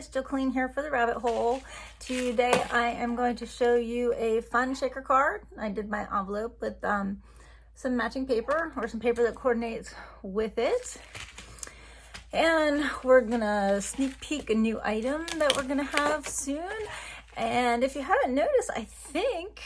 guys, Jacqueline here for the rabbit hole. Today I am going to show you a fun shaker card. I did my envelope with some matching paper, or some paper that coordinates with it. And we're gonna sneak peek a new item that we're gonna have soon. And if you haven't noticed, I think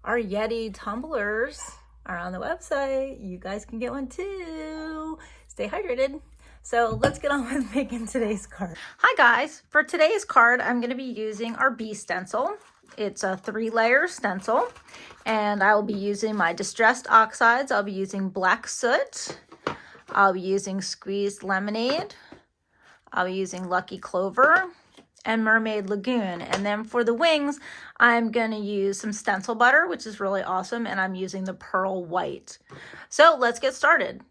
our Yeti tumblers are on the website. You guys can get one too. Stay hydrated. So let's get on with making today's card. Hi guys, for today's card, I'm gonna be using our bee stencil. It's a 3-layer stencil, and I will be using my distressed oxides. I'll be using black soot. I'll be using squeezed lemonade. I'll be using lucky clover and mermaid lagoon. And then for the wings, I'm gonna use some stencil butter, which is really awesome, and I'm using the pearl white. So let's get started.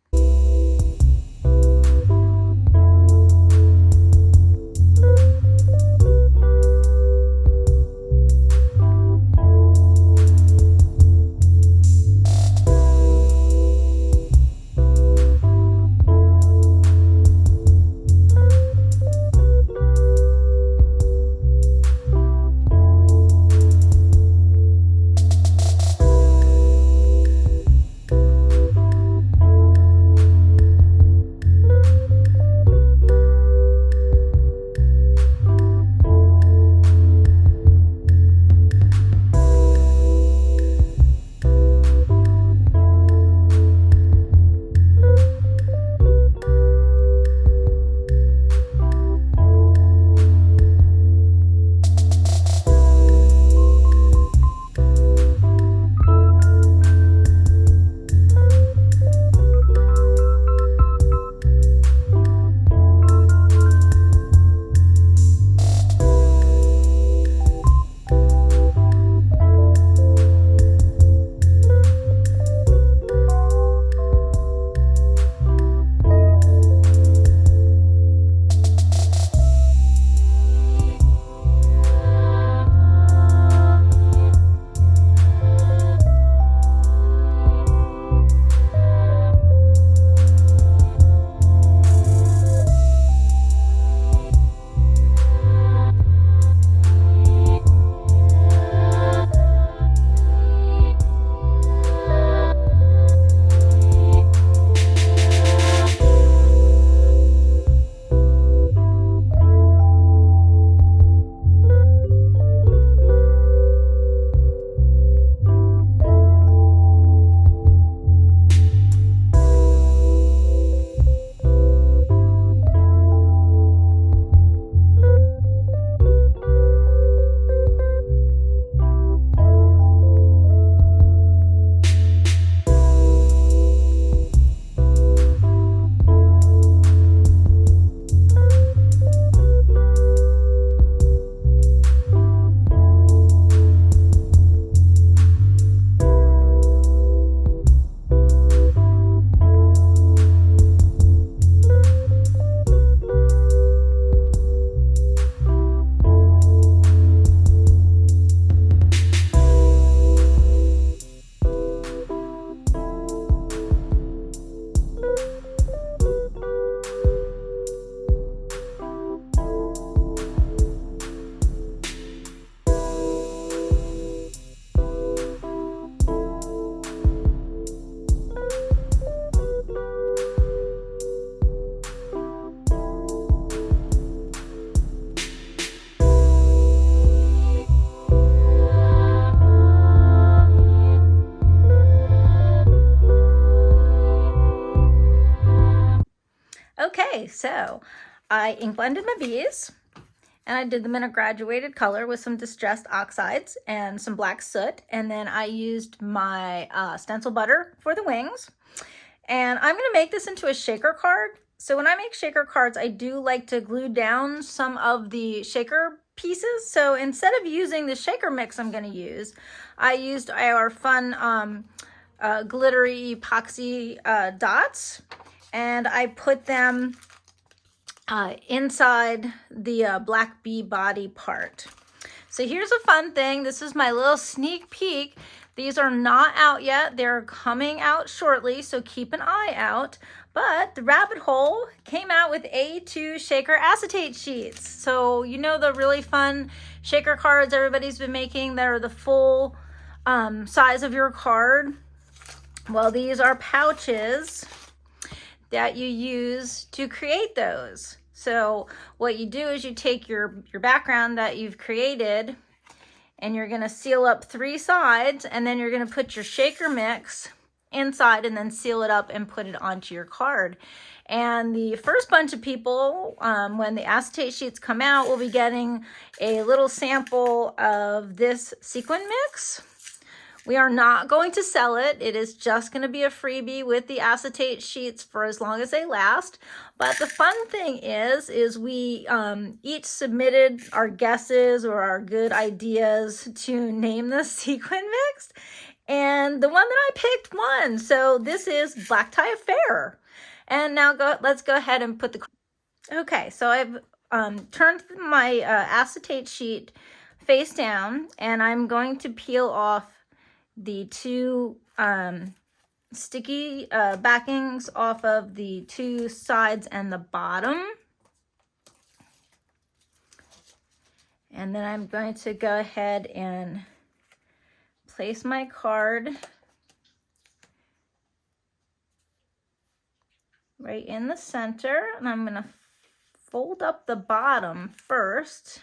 Okay, so I ink blended my bees, and I did them in a graduated color with some distressed oxides and some black soot, and then I used my stencil butter for the wings. And I'm going to make this into a shaker card. So when I make shaker cards, I do like to glue down some of the shaker pieces. So instead of using the shaker mix I'm going to use, I used our fun glittery epoxy dots, and I put them inside the black bee body part. So here's a fun thing. This is my little sneak peek. These are not out yet. They're coming out shortly, so keep an eye out. But the rabbit hole came out with A2 shaker acetate sheets. So you know the really fun shaker cards everybody's been making that are the full size of your card? Well, these are pouches that you use to create those. So what you do is you take your background that you've created, and you're gonna seal up 3 sides, and then you're gonna put your shaker mix inside and then seal it up and put it onto your card. And the first bunch of people, when the acetate sheets come out, will be getting a little sample of this sequin mix. We are not going to sell it. It is just going to be a freebie with the acetate sheets for as long as they last. But the fun thing is we each submitted our guesses or our good ideas to name the sequin mix. And the one that I picked won. So this is Black Tie Affair. And now let's go ahead and put the... Okay, so I've turned my acetate sheet face down, and I'm going to peel off the 2 sticky backings off of the 2 sides and the bottom. And then I'm going to go ahead and place my card right in the center, and I'm going to fold up the bottom first.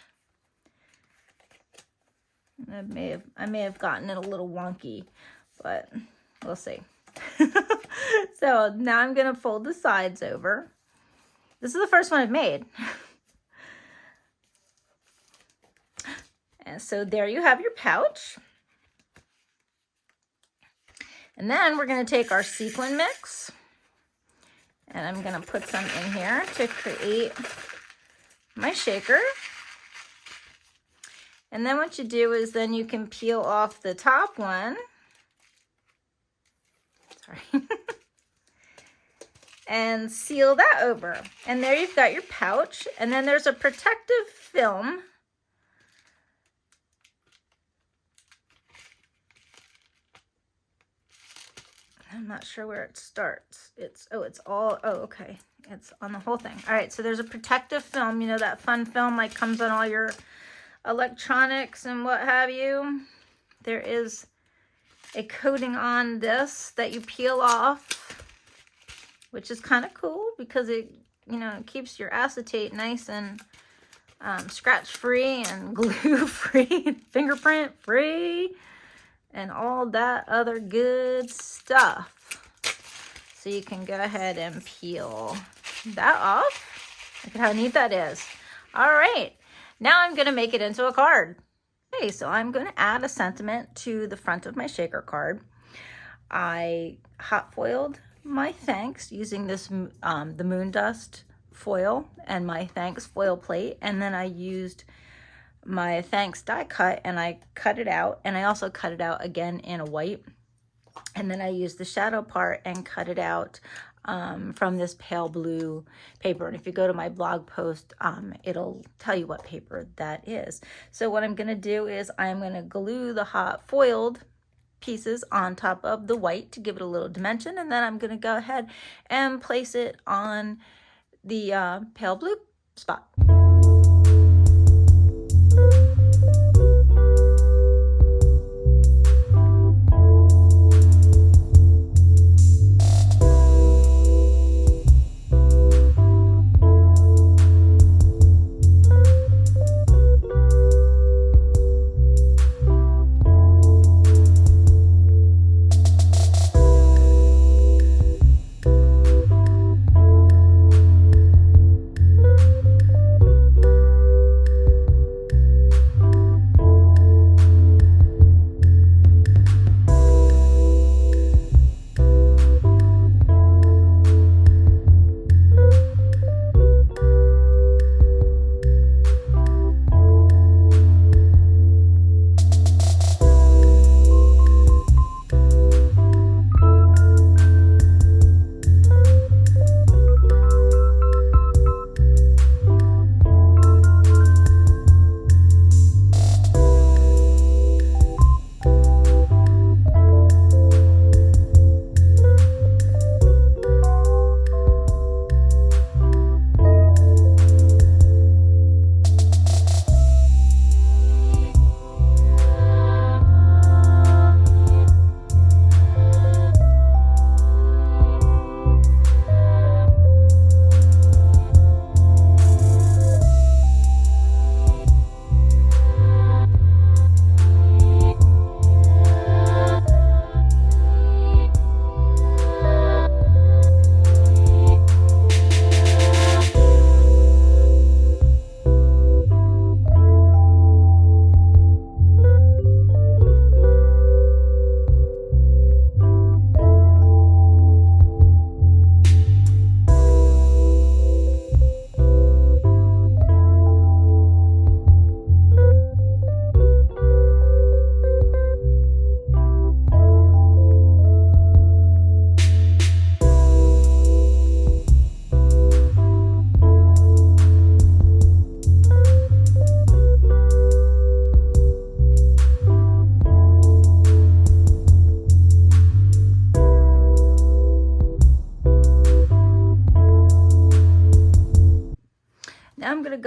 I may have gotten it a little wonky, but we'll see. So now I'm going to fold the sides over. This is the first one I've made. And so there you have your pouch. And then we're going to take our sequin mix, and I'm going to put some in here to create my shaker. And then what you do is then you can peel off the top one. Sorry. And seal that over. And there you've got your pouch. And then there's a protective film. I'm not sure where it starts. It's okay. It's on the whole thing. All right, so there's a protective film, you know, that fun film like comes on all your electronics and what have you. There is a coating on this that you peel off, which is kind of cool because it, you know, it keeps your acetate nice and scratch free and glue free and fingerprint free and all that other good stuff. So you can go ahead and peel that off. Look at how neat that is. All right. Now I'm going to make it into a card. Okay, so I'm going to add a sentiment to the front of my shaker card. I hot foiled my thanks using this the moon dust foil and my thanks foil plate, and then I used my thanks die cut and I cut it out, and I also cut it out again in a white, and then I used the shadow part and cut it out from this pale blue paper. And if you go to my blog post, it'll tell you what paper that is. So what I'm going to do is I'm going to glue the hot foiled pieces on top of the white to give it a little dimension, and then I'm going to go ahead and place it on the pale blue spot.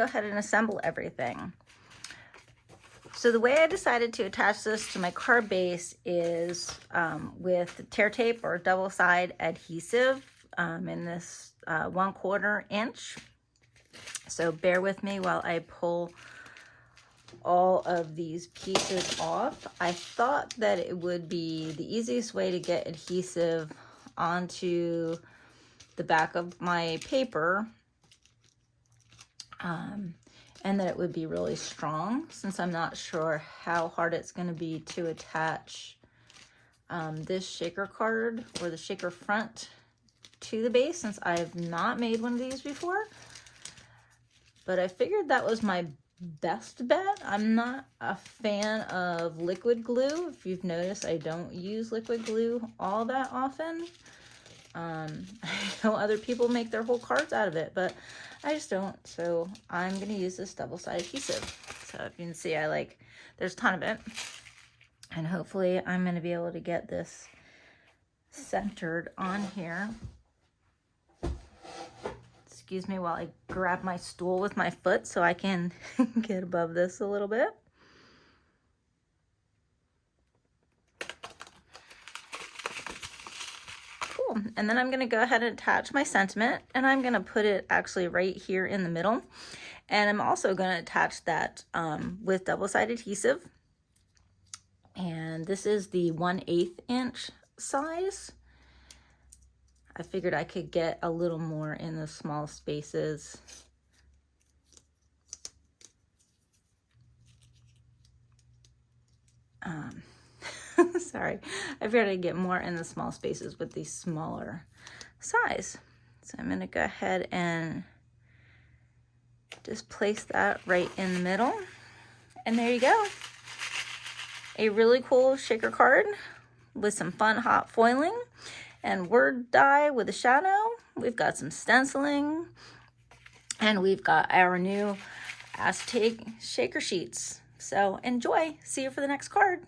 go ahead and assemble everything. So the way I decided to attach this to my card base is with tear tape or double side adhesive in this 1/4 inch. So bear with me while I pull all of these pieces off. I thought that it would be the easiest way to get adhesive onto the back of my paper, and that it would be really strong, since I'm not sure how hard it's going to be to attach this shaker card or the shaker front to the base, since I have not made one of these before. But I figured that was my best bet. I'm not a fan of liquid glue. If you've noticed, I don't use liquid glue all that often. I know other people make their whole cards out of it, but I just don't. So I'm going to use this double-sided adhesive. So if you can see, there's a ton of it. And hopefully I'm going to be able to get this centered on here. Excuse me while I grab my stool with my foot so I can get above this a little bit. Cool. And then I'm going to go ahead and attach my sentiment, and I'm going to put it actually right here in the middle. And I'm also going to attach that with double-sided adhesive. And this is the 1/8 inch size. I figured I could get a little more in the small spaces. Sorry, I figured I'd get more in the small spaces with the smaller size. So I'm gonna go ahead and just place that right in the middle. And there you go. A really cool shaker card with some fun hot foiling and word die with a shadow. We've got some stenciling, and we've got our new acetate shaker sheets. So enjoy. See you for the next card.